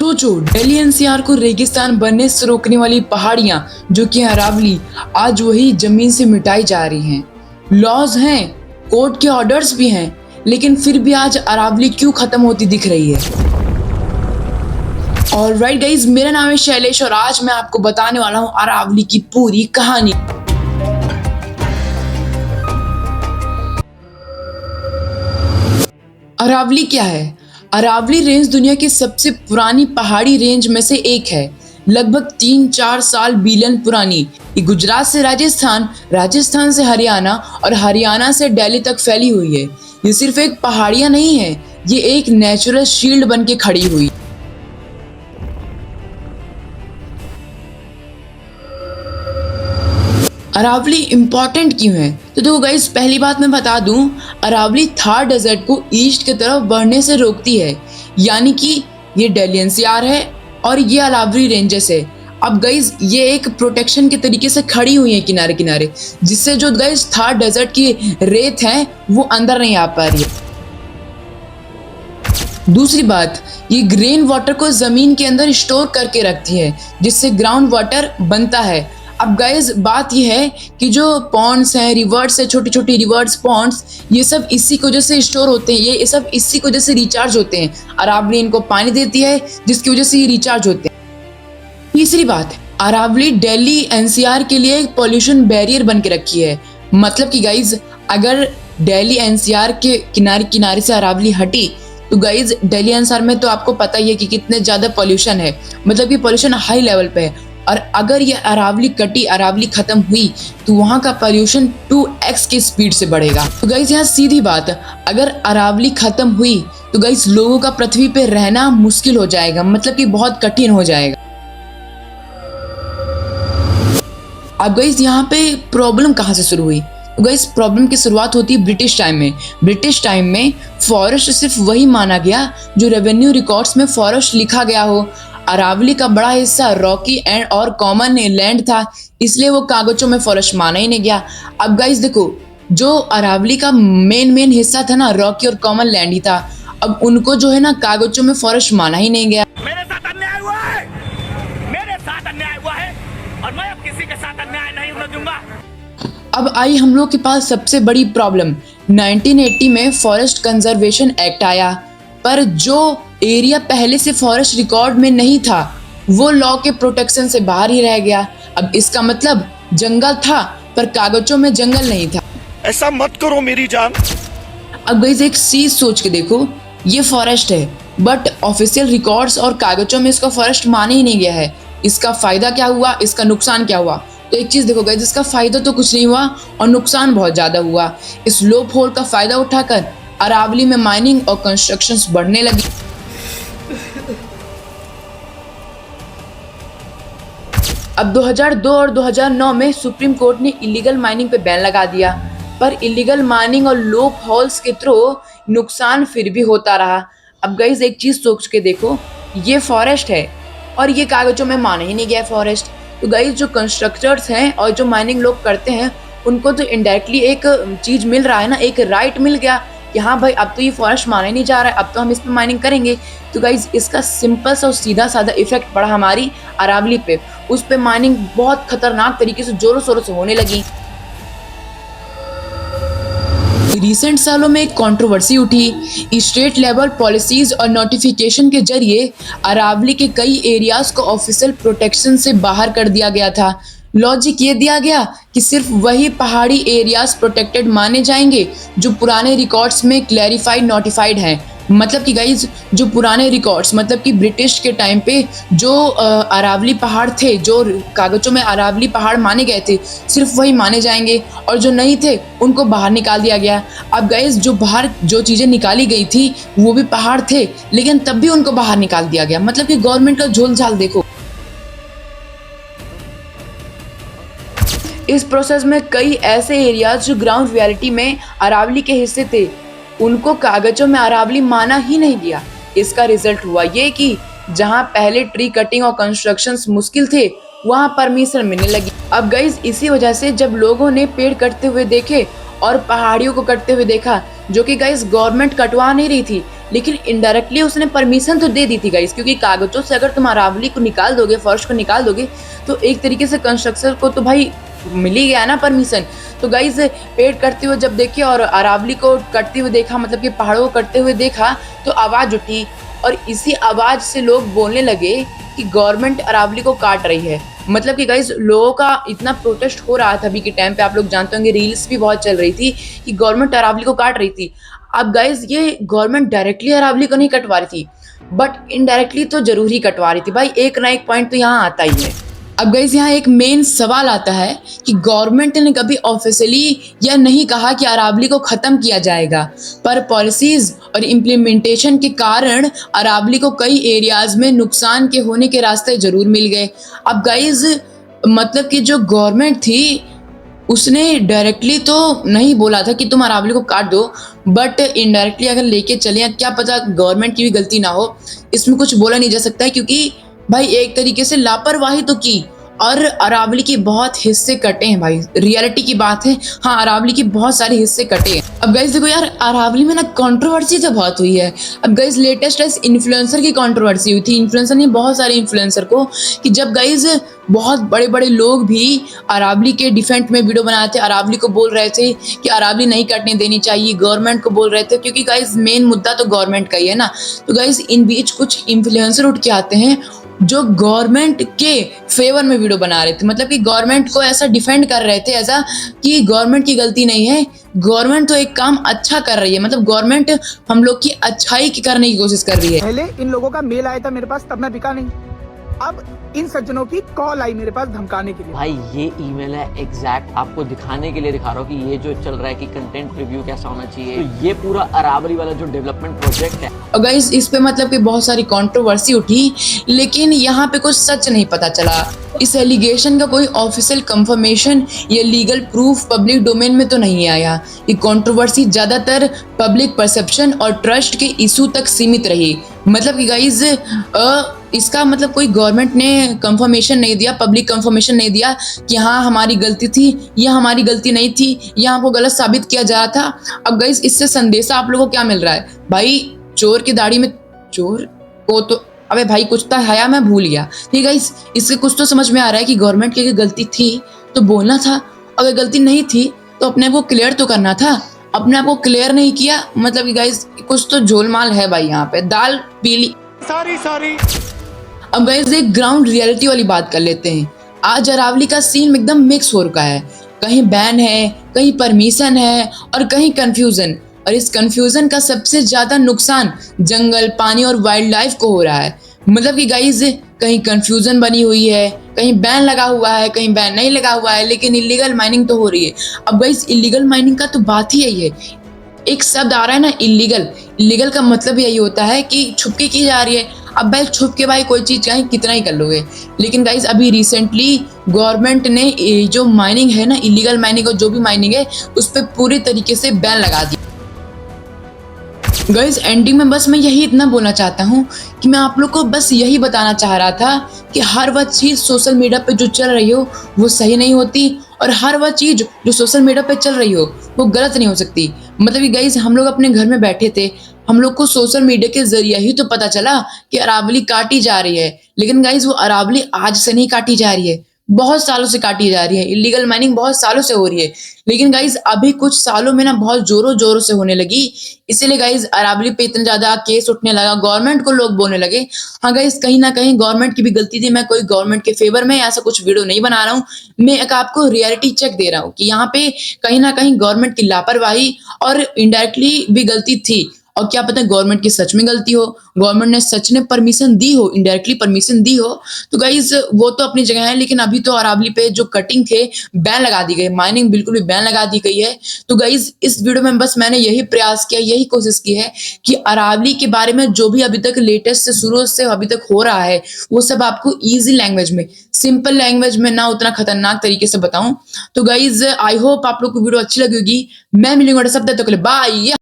सोचो, दिल्ली एनसीआर को रेगिस्तान बनने से रोकने वाली पहाड़ियां जो कि अरावली, आज वही जमीन से मिटाई जा रही हैं। लॉज हैं, कोर्ट के ऑर्डर्स भी हैं, लेकिन फिर भी आज अरावली क्यों खत्म होती दिख रही है। ऑलराइट गाइज, मेरा नाम है शैलेश और आज मैं आपको बताने वाला हूँ अरावली की पूरी कहानी। अरावली क्या है? अरावली रेंज दुनिया की सबसे पुरानी पहाड़ी रेंज में से एक है। लगभग 3-4 साल बिलियन पुरानी। ये गुजरात से राजस्थान, राजस्थान से हरियाणा और हरियाणा से दिल्ली तक फैली हुई है। ये सिर्फ एक पहाड़ियां नहीं है, ये एक नेचुरल शील्ड बन के खड़ी हुई। अरावली इम्पोर्टेंट क्यों है? तो देखो गाइस, पहली बात मैं बता दूं, अरावली थार डेजर्ट को ईस्ट की तरफ बढ़ने से रोकती है। यानी कि ये दिल्ली एनसीआर है और ये अरावली रेंजेस है। अब गाइस, ये एक प्रोटेक्शन के तरीके से खड़ी हुई है किनारे किनारे, जिससे जो गाइस थार डेजर्ट की रेत है वो अंदर नहीं आ पा रही है। दूसरी बात, ये ग्रेन वाटर को जमीन के अंदर स्टोर करके रखती है, जिससे ग्राउंड वाटर बनता है। अब गाइज, बात यह है कि जो पॉन्ड्स हैं, रिवर्स है, छोटी छोटी रिवर्स पॉन्ड्स, ये सब इसी की वजह से स्टोर होते हैं, ये सब इसी की वजह से रिचार्ज होते हैं। अरावली इनको पानी देती है, जिसकी वजह से ये रिचार्ज होते हैं। तीसरी बात, अरावली दिल्ली एनसीआर के लिए एक पॉल्यूशन बैरियर बन के रखी है। मतलब कि गाइज, अगर दिल्ली एनसीआर के किनारे किनारे से अरावली हटी तो गाइज दिल्ली एनसीआर में तो आपको पता ही है कि कितने ज्यादा पॉल्यूशन है, मतलब कि पॉल्यूशन हाई लेवल पे है। और अगर ये अरावली कटी, अरावली खत्म हुई तो वहां का पॉल्यूशन 2x की स्पीड से बढ़ेगा। तो गाइस, यहाँ सीधी बात, अगर अरावली खत्म हुई तो गाइस लोगों का पृथ्वी पे रहना मुश्किल हो जाएगा, मतलब कि बहुत कठिन हो जाएगा। अब गाइस, यहाँ पे प्रॉब्लम कहाँ से शुरू हुई? तो गाइस, प्रॉब्लम की शुरुआत होती है ब्रिटिश टाइम में। ब्रिटिश टाइम में फॉरेस्ट सिर्फ वही माना गया जो रेवेन्यू रिकॉर्ड्स में फॉरेस्ट लिखा गया हो। अरावली का बड़ा हिस्सा रॉकी एंड और कॉमन लैंड था, इसलिए वो कागजों में फॉरेस्ट माना ही नहीं गया। अब गाइस देखो, जो अरावली का मेन हिस्सा था ना, रॉकी और कॉमन लैंड ही था। अब उनको जो है ना, कागजों में फॉरेस्ट माना ही नहीं गया। मेरे साथ अन्याय हुआ है, मेरे साथ अन्याय हुआ है और मैं अब किसी के साथ अन्याय नहीं होने दूंगा। अब आई हम लोग के पास सबसे बड़ी प्रॉब्लम। 1980 में फॉरेस्ट कंजर्वेशन एक्ट आया, पर जो एरिया पहले से फॉरेस्ट रिकॉर्ड में नहीं था वो लॉ के प्रोटेक्शन से बाहर ही रह गया। अब इसका मतलब जंगल था पर कागजों में जंगल नहीं था। ऐसा मत करो मेरी जान। अब गाइस, एक चीज सोच के देखो, ये फॉरेस्ट है बट ऑफिशियल रिकॉर्ड्स और कागजों में इसका फॉरेस्ट माना ही नहीं गया है। इसका फायदा क्या हुआ, इसका नुकसान क्या हुआ? तो एक चीज देखो गाइस, इसका फायदा तो कुछ नहीं हुआ और नुकसान बहुत ज्यादा हुआ। इस लोप होल का फायदा उठाकर अरावली में माइनिंग और कंस्ट्रक्शंस बढ़ने लगी। अब 2002 और 2009 में सुप्रीम कोर्ट ने इलीगल माइनिंग पे बैन लगा दिया, पर इलीगल माइनिंग और लोप होल्स के थ्रू नुकसान फिर भी होता रहा। अब गाइस, एक चीज सोच के देखो, ये फॉरेस्ट है और ये कागजों में माना ही नहीं गया फॉरेस्ट। तो गाइस, जो कंस्ट्रक्टर्स हैं और जो माइनिंग लोग करते हैं उनको तो इनडायरेक्टली एक चीज मिल रहा है ना, एक राइट मिल गया कि हाँ भाई, अब तो ये फॉरेस्ट माना ही नहीं जा रहा है, अब तो हम इस पे माइनिंग करेंगे। तो गाइज, इसका सिंपल सा और सीधा साधा इफेक्ट पड़ा हमारी अरावली पे। उस पे माइनिंग बहुत खतरनाक तरीके से जोरों शोरों से होने लगी। रिसेंट सालों में एक कंट्रोवर्सी उठी। स्टेट लेवल पॉलिसीज और नोटिफिकेशन के जरिए अरावली के कई एरियाज को ऑफिशियल प्रोटेक्शन से बाहर कर दिया गया था। लॉजिक ये दिया गया कि सिर्फ वही पहाड़ी एरियाज प्रोटेक्टेड माने जाएंगे जो पुराने रिकॉर्ड्स में क्लैरिफाइड नोटिफाइड हैं। मतलब कि गाइज, जो पुराने रिकॉर्ड्स, मतलब कि ब्रिटिश के टाइम पे जो अरावली पहाड़ थे, जो कागजों में अरावली पहाड़ माने गए थे, सिर्फ वही माने जाएंगे और जो नहीं थे उनको बाहर निकाल दिया गया। अब गाइज, जो बाहर जो चीज़ें निकाली गई थी वो भी पहाड़ थे, लेकिन तब भी उनको बाहर निकाल दिया गया। मतलब कि गवर्नमेंट का झोल झाल देखो। इस प्रोसेस में कई ऐसे एरियाज जो ग्राउंड रियलिटी में अरावली के हिस्से थे, उनको कागजों में अरावली माना ही नहीं गया। इसका रिजल्ट हुआ ये कि जहां पहले ट्री कटिंग और कंस्ट्रक्शंस मुश्किल थे, वहां परमिशन मिलने लगी। अब गाइस, इसी वजह से जब लोगों ने पेड़ कटते हुए देखे और पहाड़ियों को कटते हुए देखा, जो कि गाइस गवर्नमेंट कटवा नहीं रही थी, लेकिन इनडायरेक्टली उसने परमिशन तो दे दी थी गाइस, क्योंकि कागजों से अगर तुम अरावली को निकाल दोगे, फर्श को निकाल दोगे, तो एक तरीके से कंस्ट्रक्शन को तो भाई मिल ही गया ना परमिशन। तो गाइस पेड़ कटते हुए जब देखे और अरावली को कटते हुए देखा, मतलब कि पहाड़ों को कटते हुए देखा, तो आवाज उठी और इसी आवाज से लोग बोलने लगे कि गवर्नमेंट अरावली को काट रही है। मतलब कि गाइस लोगों का इतना प्रोटेस्ट हो रहा था अभी के टाइम पे, आप लोग जानते होंगे रील्स भी बहुत चल रही थी कि गवर्नमेंट अरावली को काट रही थी। अब गाइस ये गवर्नमेंट डायरेक्टली अरावली को नहीं कटवा रही थी, बट इनडायरेक्टली तो जरूर ही कटवा रही थी भाई, एक ना एक पॉइंट तो यहाँ आता ही है। अब गाइस यहाँ एक मेन सवाल आता है कि गवर्नमेंट ने कभी ऑफिशियली यह नहीं कहा कि अरावली को खत्म किया जाएगा, पर पॉलिसीज और इम्प्लीमेंटेशन के कारण अरावली को कई एरियाज में नुकसान के होने के रास्ते जरूर मिल गए। अब गाइस मतलब कि जो गवर्नमेंट थी उसने डायरेक्टली तो नहीं बोला था कि तुम अरावली को काट दो, बट इनडायरेक्टली अगर लेके चले, या क्या पता गवर्नमेंट की भी गलती ना हो, इसमें कुछ बोला नहीं जा सकता है, क्योंकि भाई एक तरीके से लापरवाही तो की और अरावली के बहुत हिस्से कटे हैं भाई, रियलिटी की बात है। हाँ, अरावली के बहुत सारे हिस्से कटे हैं। अब गाइस देखो यार, अरावली में ना कंट्रोवर्सी तो बहुत हुई है। अब गाइस लेटेस्ट इन्फ्लुएंसर की कंट्रोवर्सी हुई थी, इन्फ्लुएंसर ने बहुत सारे इन्फ्लुएंसर को, कि जब गाइस बहुत बड़े बड़े लोग भी अरावली के डिफेंट में वीडियो बनाए थे, अरावली को बोल रहे थे कि अरावली नहीं कटने देनी चाहिए, गवर्नमेंट को बोल रहे थे, क्योंकि गाइस मेन मुद्दा तो गवर्नमेंट का ही है ना। तो गाइस इन बीच कुछ इन्फ्लुएंसर उठ के आते हैं जो गवर्नमेंट के फेवर में वीडियो बना रहे थे, मतलब कि गवर्नमेंट को ऐसा डिफेंड कर रहे थे, ऐसा कि गवर्नमेंट की गलती नहीं है, गवर्नमेंट तो एक काम अच्छा कर रही है, मतलब गवर्नमेंट हम लोग की अच्छाई की करने की कोशिश कर रही है। पहले इन लोगों का मेल आया था मेरे पास, तब मैं बिका नहीं। अब इन सज्जनों की कॉल आई मेरे पास धमकाने के लिए। भाई ये ईमेल है एग्जैक्ट आपको दिखाने के लिए दिखा रहा हूँ कि ये जो चल रहा है कि कंटेंट रिव्यू कैसा होना चाहिए। तो ये पूरा अरावली वाला जो डेवलपमेंट प्रोजेक्ट है, और गाइस इस पे मतलब कि बहुत सारी कंट्रोवर्सी उठी, लेकिन यहाँ पे कुछ सच नहीं पता चला। इस एलिगेशन का कोई ऑफिशियल कंफर्मेशन या लीगल प्रूफ पब्लिक डोमेन में तो नहीं आया। ये कंट्रोवर्सी ज्यादातर पब्लिक परसेप्शन और ट्रस्ट के इशू तक सीमित रही। मतलब कि गाइज इसका मतलब कोई गवर्नमेंट ने कंफर्मेशन नहीं दिया, पब्लिक कंफर्मेशन नहीं दिया कि हाँ हमारी गलती थी या हमारी गलती नहीं थी, या हमको गलत साबित किया जा रहा था। अब गाइज इससे संदेशा आप लोगों को क्या मिल रहा है? भाई चोर की दाढ़ी में चोर को तो, अबे भाई कुछ तो है, मैं भूल गया। ठीक है, इससे कुछ तो समझ में आ रहा है कि गवर्नमेंट की अगर गलती थी तो बोलना था, अगर गलती नहीं थी तो अपने आप को क्लियर तो करना था। अपने आप को क्लियर नहीं किया, मतलब कि गाइस कुछ तो झोलमाल है भाई, यहाँ पे दाल पीली। सॉरी। अब गाइस एक ग्राउंड रियलिटी वाली बात कर लेते हैं। आज अरावली का सीन एकदम मिक्स हो रखा है, कहीं बैन है, कहीं परमिशन है और कहीं कंफ्यूजन। और इस कंफ्यूजन का सबसे ज्यादा नुकसान जंगल, पानी और वाइल्ड लाइफ को हो रहा है। मतलब कि गाइज कहीं कंफ्यूजन बनी हुई है, कहीं बैन लगा हुआ है, कहीं बैन नहीं लगा हुआ है, लेकिन इलीगल माइनिंग तो हो रही है। अब गाइज इलीगल माइनिंग का तो बात ही यही है, एक शब्द आ रहा है ना इलीगल। इलीगल का मतलब यही होता है कि छुपके की जा रही है। अब भाई छुप के भाई कोई चीज कहीं कितना ही कर लोगे, लेकिन गाइज अभी रिसेंटली गवर्नमेंट ने जो माइनिंग है ना, इलीगल माइनिंग और जो भी माइनिंग है उस पर पूरी तरीके से बैन लगा दिया। गाइज एंडिंग में बस मैं यही इतना बोलना चाहता हूँ कि मैं आप लोग को बस यही बताना चाह रहा था कि हर वह चीज़ सोशल मीडिया पे जो चल रही हो वो सही नहीं होती, और हर वह चीज़ जो सोशल मीडिया पे चल रही हो वो गलत नहीं हो सकती। मतलब कि गाइज हम लोग अपने घर में बैठे थे, हम लोग को सोशल मीडिया के जरिए ही तो पता चला कि अरावली काटी जा रही है, लेकिन गाइज वो अरावली आज से नहीं काटी जा रही है, बहुत सालों से काटी जा रही है। इलीगल माइनिंग बहुत सालों से हो रही है, लेकिन गाइज अभी कुछ सालों में ना बहुत जोरों जोरों से होने लगी। इसीलिए गाइज अरावली पे इतना ज्यादा केस उठने लगा, गवर्नमेंट को लोग बोलने लगे। हाँ गाइज कहीं ना कहीं गवर्नमेंट की भी गलती थी। मैं कोई गवर्नमेंट के फेवर में ऐसा कुछ वीडियो नहीं बना रहा हूँ, मैं एक आपको रियलिटी चेक दे रहा हूँ कि यहाँ पे कहीं ना कहीं गवर्नमेंट की लापरवाही और इनडायरेक्टली भी गलती थी। और क्या पता गवर्नमेंट की सच में गलती हो, गवर्नमेंट ने सच ने परमिशन दी हो, इनडायरेक्टली परमिशन दी हो, तो गाइज वो तो अपनी जगह है। लेकिन अभी तो अरावली पे जो कटिंग थे बैन लगा दी गई, माइनिंग बिल्कुल भी बैन लगा दी गई है। तो गाइज इस वीडियो में बस मैंने यही प्रयास किया, यही कोशिश की है कि अरावली के बारे में जो भी अभी तक लेटेस्ट से शुरू से अभी तक हो रहा है वो सब आपको ईजी लैंग्वेज में, सिंपल लैंग्वेज में, ना उतना खतरनाक तरीके से बताऊं। तो गाइज आई होप आप लोग को वीडियो अच्छी लगी होगी। मैं मिलूंगा सब तक, बाय।